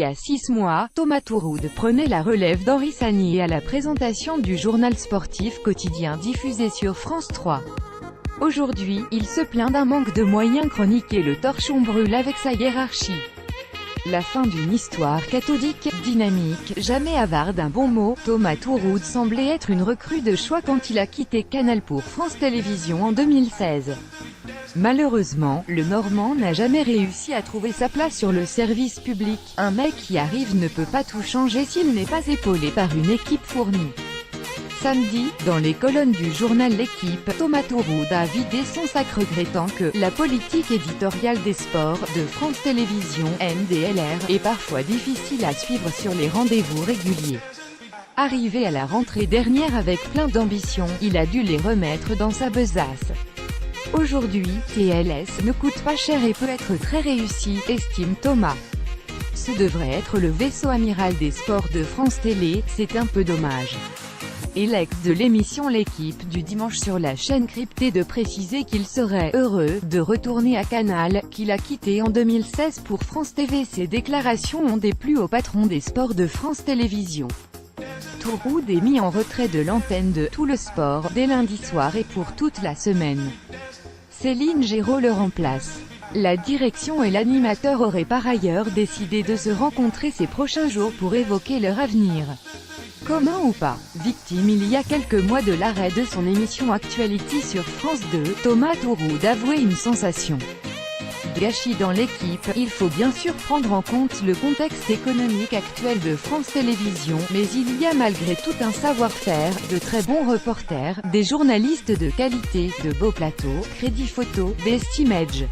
a 6 mois, Thomas Touroud prenait la relève d'Henri Sagnier à la présentation du journal sportif quotidien diffusé sur France 3. Aujourd'hui, il se plaint d'un manque de moyens chroniques et le torchon brûle avec sa hiérarchie. La fin d'une histoire cathodique, dynamique, jamais avare d'un bon mot. Thomas Touroud semblait être une recrue de choix quand il a quitté Canal pour France Télévisions en 2016. Malheureusement, le Normand n'a jamais réussi à trouver sa place sur le service public. Un mec qui arrive ne peut pas tout changer s'il n'est pas épaulé par une équipe fournie. Samedi, dans les colonnes du journal L'Équipe, Thomas Touroud a vidé son sac regrettant que « la politique éditoriale des sports, de France Télévisions, NDLR, est parfois difficile à suivre sur les rendez-vous réguliers ». Arrivé à la rentrée dernière avec plein d'ambition, il a dû les remettre dans sa besace. Aujourd'hui, TLS ne coûte pas cher et peut être très réussi, estime Thomas. Ce devrait être le vaisseau amiral des sports de France Télé, c'est un peu dommage. Et l'ex de l'émission L'Équipe du dimanche sur la chaîne cryptée de préciser qu'il serait heureux de retourner à Canal, qu'il a quitté en 2016 pour France TV. Ces déclarations ont déplu au patron des sports de France Télévisions. Touroud est mis en retrait de l'antenne de Tout le Sport dès lundi soir et pour toute la semaine. Céline Géraud le remplace. La direction et l'animateur auraient par ailleurs décidé de se rencontrer ces prochains jours pour évoquer leur avenir. Commun ou pas, victime il y a quelques mois de l'arrêt de son émission Actuality sur France 2, Thomas Touroud avouait une sensation de gâchis dans l'équipe. Il faut bien sûr prendre en compte le contexte économique actuel de France Télévisions, mais il y a malgré tout un savoir-faire, de très bons reporters, des journalistes de qualité, de beaux plateaux, Crédit Photo, Best Image.